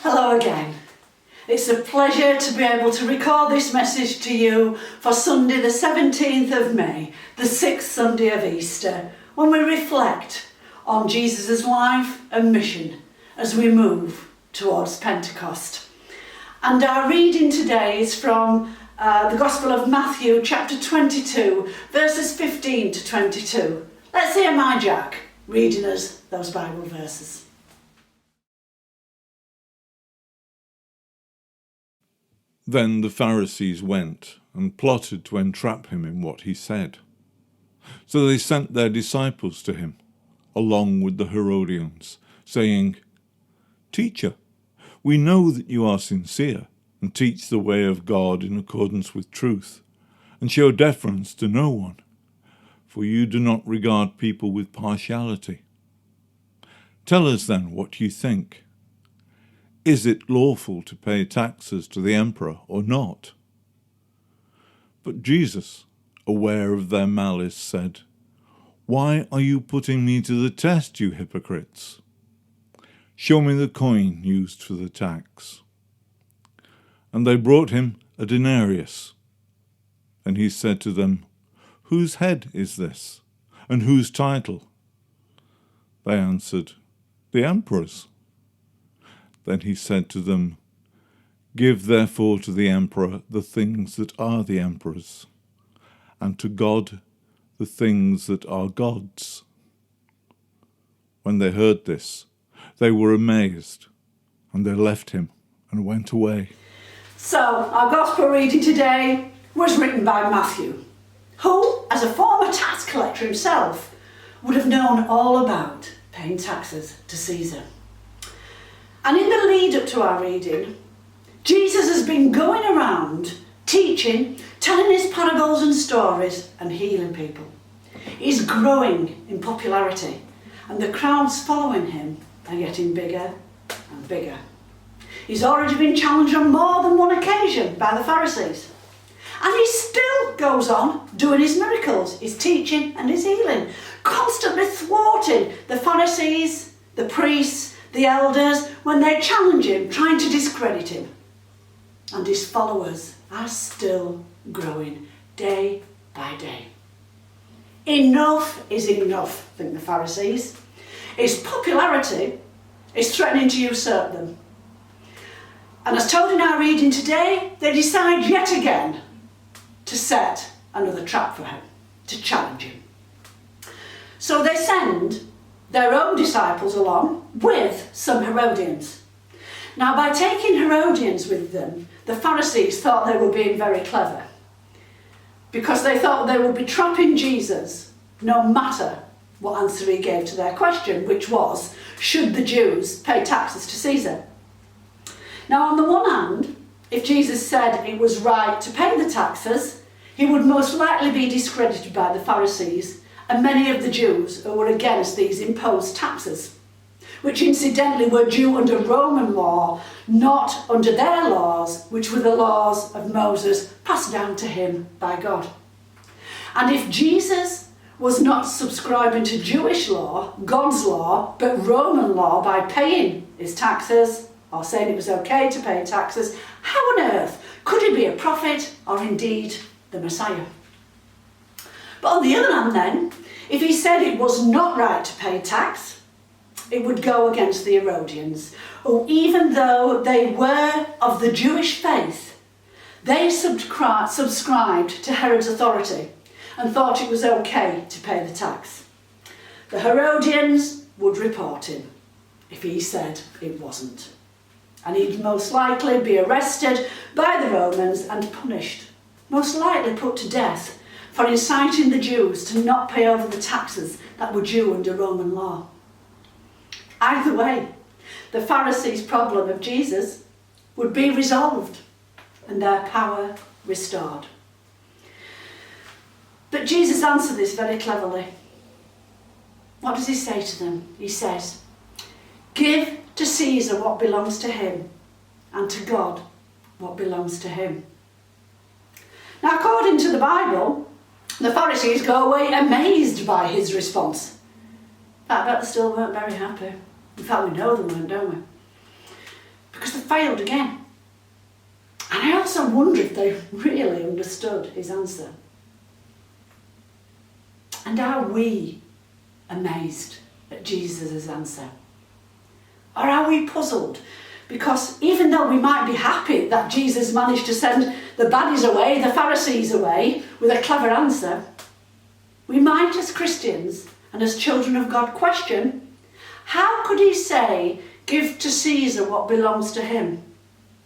Hello again. It's a pleasure to be able to record this message to you for Sunday the 17th of May, the 6th Sunday of Easter, when we reflect on Jesus' life and mission as we move towards Pentecost. And our reading today is from the Gospel of Matthew, chapter 22, verses 15 to 22. Let's hear my Jack reading us those Bible verses. Then the Pharisees went and plotted to entrap him in what he said. So they sent their disciples to him, along with the Herodians, saying, "Teacher, we know that you are sincere and teach the way of God in accordance with truth, and show deference to no one, for you do not regard people with partiality. Tell us then what you think. Is it lawful to pay taxes to the emperor or not?" But Jesus, aware of their malice, said, "Why are you putting me to the test, you hypocrites? Show me the coin used for the tax." And they brought him a denarius. And he said to them, "Whose head is this, and whose title?" They answered, "The emperor's." Then he said to them, "Give therefore to the emperor the things that are the emperor's, and to God the things that are God's." When they heard this, they were amazed, and they left him and went away. So, our Gospel reading today was written by Matthew, who, as a former tax collector himself, would have known all about paying taxes to Caesar. And in the lead up to our reading, Jesus has been going around teaching, telling his parables and stories and healing people. He's growing in popularity, and the crowds following him are getting bigger and bigger. He's already been challenged on more than one occasion by the Pharisees. And he still goes on doing his miracles, his teaching and his healing, constantly thwarting the Pharisees, the priests, the elders, when they challenge him, trying to discredit him. And his followers are still growing day by day. Enough is enough, think the Pharisees. His popularity is threatening to usurp them. And as told in our reading today, they decide yet again to set another trap for him, to challenge him. So they send their own disciples along with some Herodians. Now, by taking Herodians with them, the Pharisees thought they were being very clever, because they thought they would be trapping Jesus no matter what answer he gave to their question, which was, should the Jews pay taxes to Caesar? Now, on the one hand, if Jesus said it was right to pay the taxes, he would most likely be discredited by the Pharisees and many of the Jews who were against these imposed taxes, which incidentally were due under Roman law, not under their laws, which were the laws of Moses passed down to him by God. And if Jesus was not subscribing to Jewish law, God's law, but Roman law by paying his taxes, or saying it was okay to pay taxes, how on earth could he be a prophet or indeed the Messiah? But on the other hand then, if he said it was not right to pay tax, it would go against the Herodians, who, even though they were of the Jewish faith, they subscribed to Herod's authority and thought it was okay to pay the tax. The Herodians would report him if he said it wasn't, and he'd most likely be arrested by the Romans and punished, most likely put to death, for inciting the Jews to not pay over the taxes that were due under Roman law. Either way, the Pharisees' problem of Jesus would be resolved and their power restored. But Jesus answered this very cleverly. What does he say to them? He says, "Give to Caesar what belongs to him, and to God what belongs to him." Now, according to the Bible, the Pharisees go away amazed by his response. I bet they still weren't very happy. In fact, we know they weren't, don't we? Because have failed again. And I also wonder if they really understood his answer. And are we amazed at Jesus' answer? Or are we puzzled? Because even though we might be happy that Jesus managed to send the baddies away, the Pharisees away, with a clever answer, we might, as Christians and as children of God, question, how could he say, give to Caesar what belongs to him,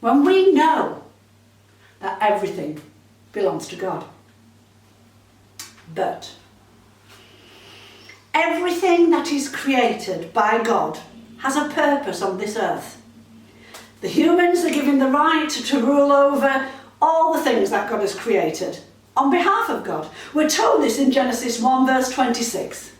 when we know that everything belongs to God? But everything that is created by God has a purpose on this earth. The humans are given the right to rule over all the things that God has created on behalf of God. We're told this in Genesis 1 verse 26,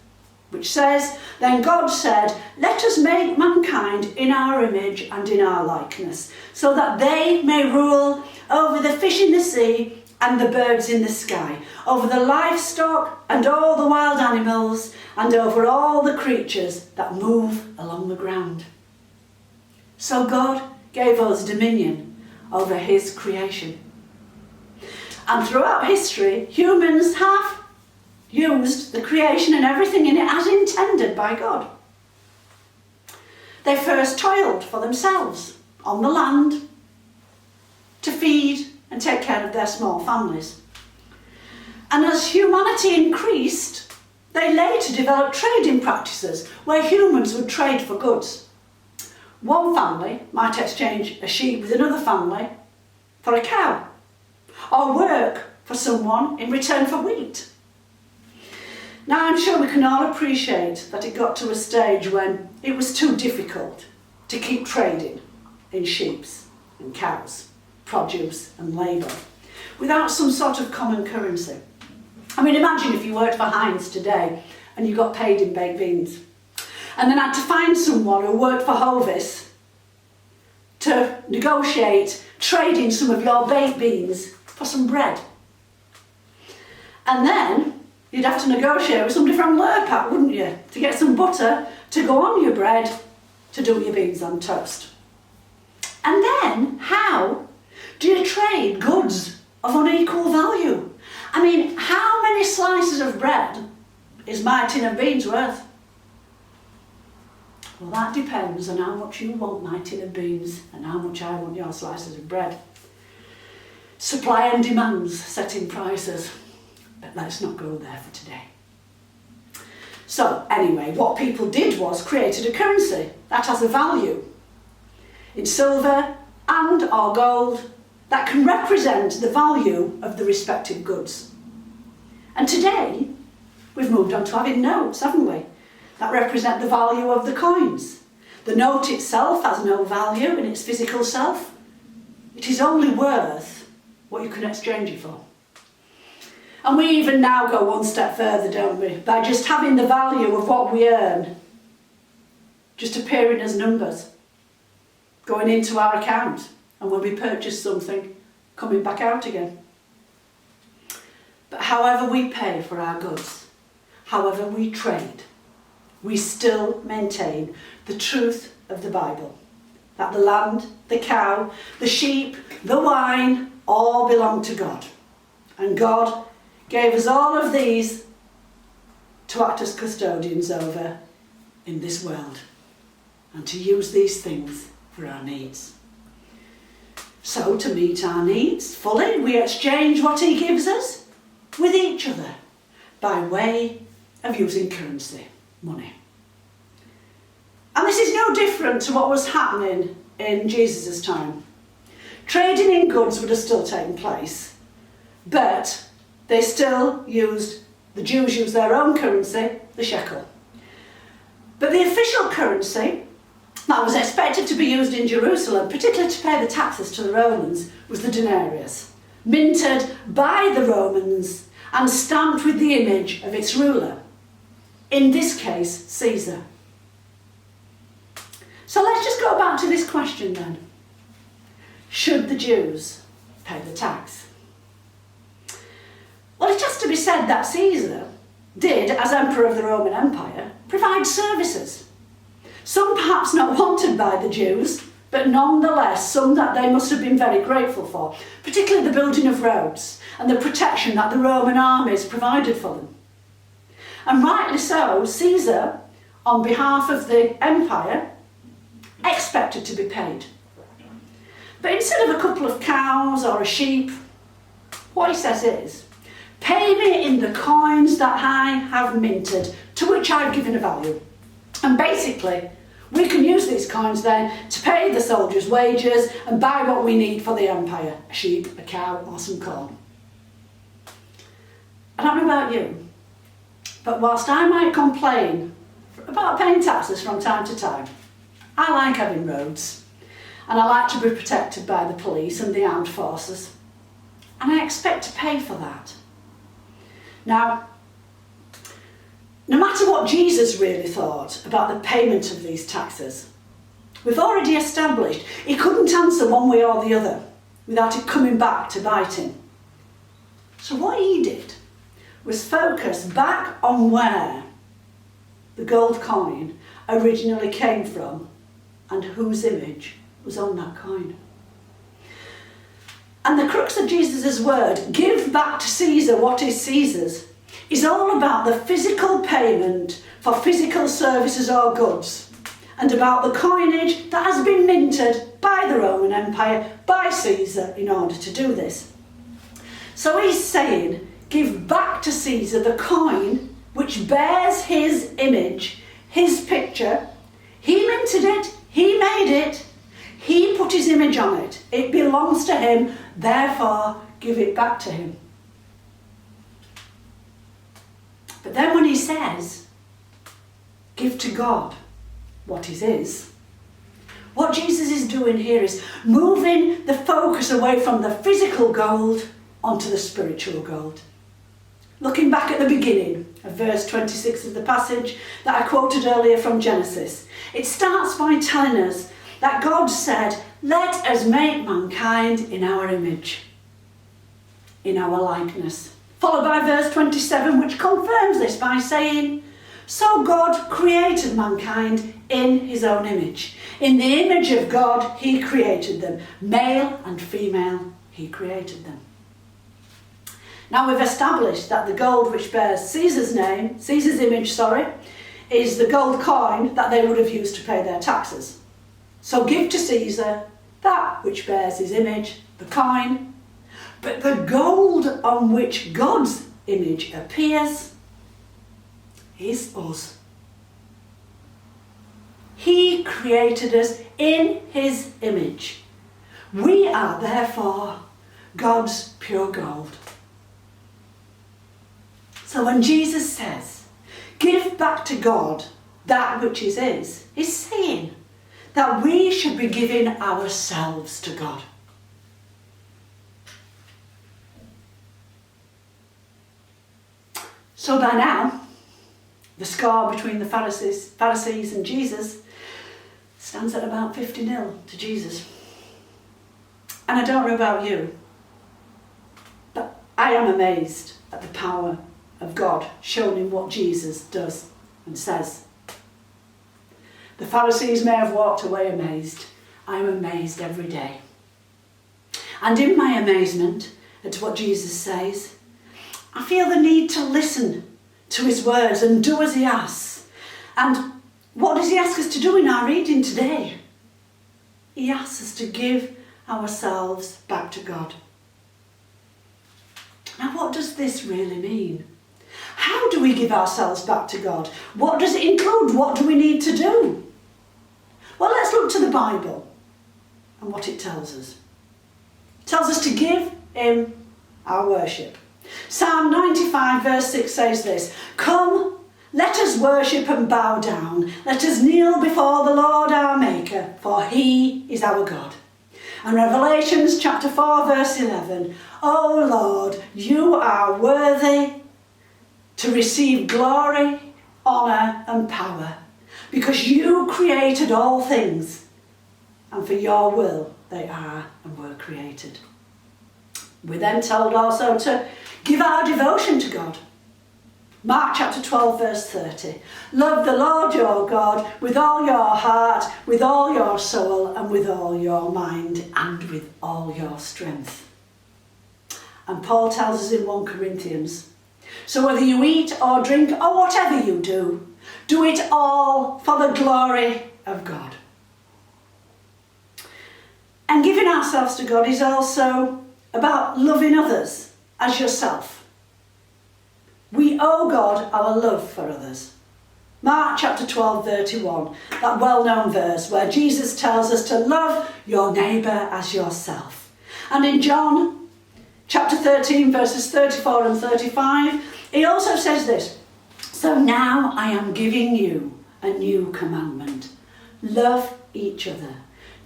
which says, then God said, let us make mankind in our image and in our likeness, so that they may rule over the fish in the sea and the birds in the sky, over the livestock and all the wild animals, and over all the creatures that move along the ground. So God gave us dominion over his creation. And throughout history, humans have used the creation and everything in it as intended by God. They first toiled for themselves on the land to feed and take care of their small families. And as humanity increased, they later developed trading practices where humans would trade for goods. One family might exchange a sheep with another family for a cow, or work for someone in return for wheat. Now I'm sure we can all appreciate that it got to a stage when it was too difficult to keep trading in sheep and cows, produce and labour, without some sort of common currency. I mean, imagine if you worked for Heinz today and you got paid in baked beans, and then had to find someone who worked for Hovis to negotiate trading some of your baked beans for some bread. And then you'd have to negotiate with somebody from Lurpak, wouldn't you, to get some butter to go on your bread to do your beans on toast. And then, how do you trade goods of unequal value? I mean, how many slices of bread is my tin of beans worth? Well, that depends on how much you want my tin of beans and how much I want your slices of bread. Supply and demands setting prices. But let's not go there for today. So anyway, what people did was created a currency that has a value in silver and or gold that can represent the value of the respective goods. And today, we've moved on to having notes, haven't we, that represent the value of the coins. The note itself has no value in its physical self. It is only worth what you can exchange it for. And we even now go one step further, don't we, by just having the value of what we earn just appearing as numbers going into our account, and when we purchase something, coming back out again. But however we pay for our goods, however we trade, we still maintain the truth of the Bible, that the land, the cow, the sheep, the wine, all belong to God. And God gave us all of these to act as custodians over in this world, and to use these things for our needs. So to meet our needs fully, we exchange what he gives us with each other by way of using currency, money. And this is no different to what was happening in Jesus' time. Trading in goods would have still taken place, but they still used, the Jews used their own currency, the shekel. But the official currency that was expected to be used in Jerusalem, particularly to pay the taxes to the Romans, was the denarius, minted by the Romans and stamped with the image of its ruler, in this case Caesar. So let's just go back to this question then. Should the Jews pay the tax? Well, it has to be said that Caesar did, as Emperor of the Roman Empire, provide services. Some perhaps not wanted by the Jews, but nonetheless some that they must have been very grateful for, particularly the building of roads and the protection that the Roman armies provided for them. And rightly so, Caesar, on behalf of the empire, expected to be paid. But instead of a couple of cows or a sheep, what he says is, pay me in the coins that I have minted, to which I've given a value. And basically, we can use these coins then to pay the soldiers' wages and buy what we need for the empire, a sheep, a cow or some corn. I don't know about you, but whilst I might complain about paying taxes from time to time, I like having roads and I like to be protected by the police and the armed forces, and I expect to pay for that. Now, no matter what Jesus really thought about the payment of these taxes, we've already established he couldn't answer one way or the other without it coming back to bite him. So what he did was focus back on where the gold coin originally came from and whose image was on that coin. And the crux of Jesus' word, give back to Caesar what is Caesar's, is all about the physical payment for physical services or goods, and about the coinage that has been minted by the Roman Empire, by Caesar, in order to do this. So he's saying, give back to Caesar the coin which bears his image, his picture. He minted it, he made it, he put his image on it. It belongs to him, therefore give it back to him. But then when he says, give to God what is his, what Jesus is doing here is moving the focus away from the physical gold onto the spiritual gold. Looking back at the beginning of verse 26 of the passage that I quoted earlier from Genesis, it starts by telling us that God said, let us make mankind in our image, in our likeness. Followed by verse 27, which confirms this by saying, so God created mankind in his own image. In the image of God, he created them. Male and female, he created them. Now we've established that the gold which bears Caesar's image, is the gold coin that they would have used to pay their taxes. So give to Caesar that which bears his image, the coin. But the gold on which God's image appears is us. He created us in his image. We are therefore God's pure gold. So when Jesus says, give back to God that which is his, he's saying that we should be giving ourselves to God. So by now, the score between the Pharisees and Jesus stands at about 50-0 to Jesus. And I don't know about you, but I am amazed at the power of God shown in what Jesus does and says. The Pharisees may have walked away amazed. I am amazed every day. And in my amazement at what Jesus says, I feel the need to listen to his words and do as he asks. And what does he ask us to do in our reading today? He asks us to give ourselves back to God. Now, what does this really mean? How do we give ourselves back to God? What does it include? What do we need to do? Well, let's look to the Bible and what it tells us. It tells us to give him our worship. Psalm 95 verse 6 says this, come, let us worship and bow down. Let us kneel before the Lord our Maker, for he is our God. And Revelations chapter 4 verse 11, O Lord, you are worthy to receive glory, honour and power, because you created all things, and for your will they are and were created. We're then told also to give our devotion to God. Mark chapter 12 verse 30. Love the Lord your God with all your heart, with all your soul, and with all your mind, and with all your strength. And Paul tells us in 1 Corinthians, so whether you eat or drink or whatever you do it all for the glory of God. And giving ourselves to God is also about loving others as yourself. We owe God our love for others. Mark chapter 12:31, that well-known verse where Jesus tells us to love your neighbour as yourself. And in John chapter 13 verses 34 and 35, he also says this, so now I am giving you a new commandment. Love each other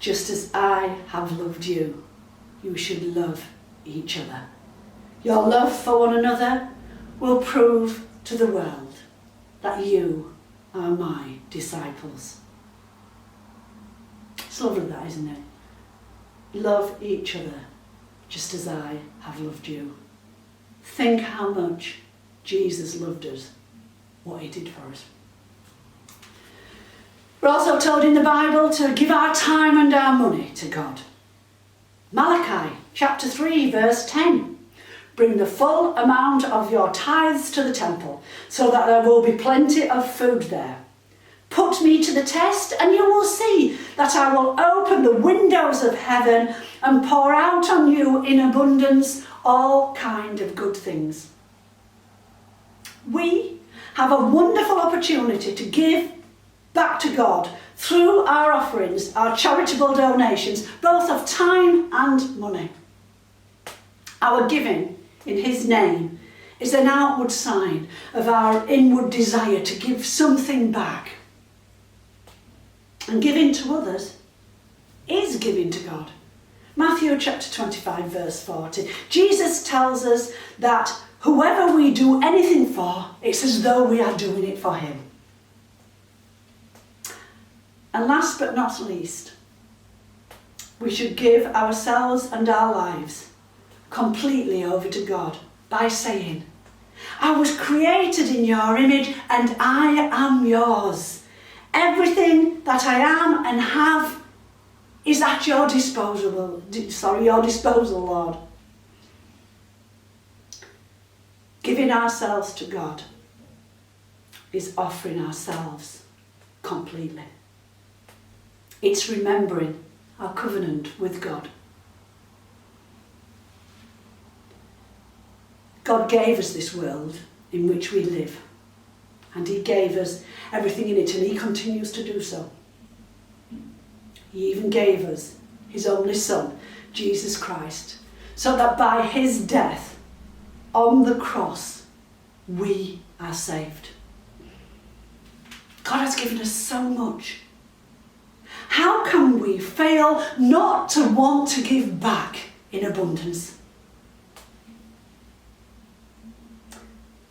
just as I have loved you. You should love each other. Your love for one another will prove to the world that you are my disciples. It's lovely that, isn't it? Love each other just as I have loved you. Think how much Jesus loved us, what he did for us. We're also told in the Bible to give our time and our money to God. Malachi chapter 3 verse 10. Bring the full amount of your tithes to the temple, so that there will be plenty of food there. Put me to the test, and you will see that I will open the windows of heaven and pour out on you in abundance all kind of good things. We have a wonderful opportunity to give back to God through our offerings, our charitable donations, both of time and money. Our giving in his name is an outward sign of our inward desire to give something back. And giving to others is giving to God. Matthew chapter 25 verse 40. Jesus tells us that whoever we do anything for, it's as though we are doing it for him. And last but not least, we should give ourselves and our lives completely over to God by saying, I was created in your image and I am yours. Everything that I am and have is at your disposal, Lord. Giving ourselves to God is offering ourselves completely. It's remembering our covenant with God. God gave us this world in which we live, and he gave us everything in it, and he continues to do so. He even gave us his only Son, Jesus Christ, so that by his death on the cross, we are saved. God has given us so much. How can we fail not to want to give back in abundance?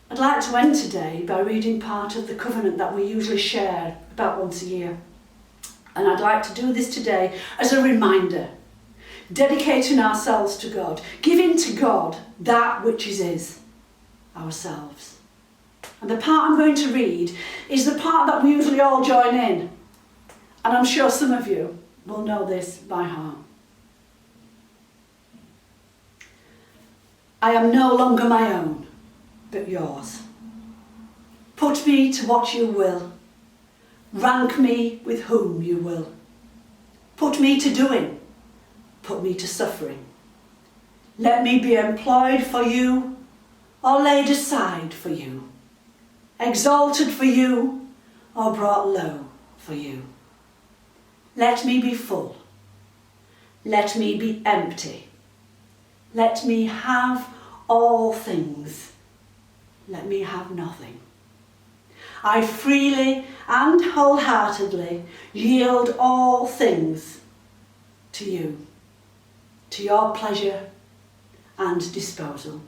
I'd like to end today by reading part of the covenant that we usually share about once a year. And I'd like to do this today as a reminder, dedicating ourselves to God, giving to God that which is his, ourselves. And the part I'm going to read is the part that we usually all join in. And I'm sure some of you will know this by heart. I am no longer my own, but yours. Put me to what you will. Rank me with whom you will. Put me to doing. Put me to suffering. Let me be employed for you or laid aside for you. Exalted for you or brought low for you. Let me be full. Let me be empty. Let me have all things. Let me have nothing. I freely and wholeheartedly yield all things to you, to your pleasure and disposal.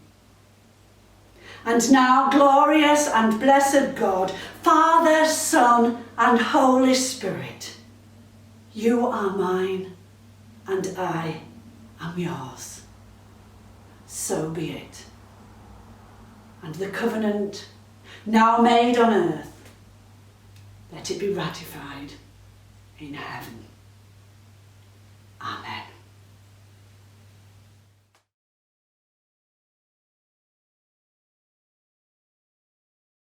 And now, glorious and blessed God, Father, Son, and Holy Spirit, you are mine and I am yours. So be it. And the covenant now made on earth, let it be ratified in heaven. Amen.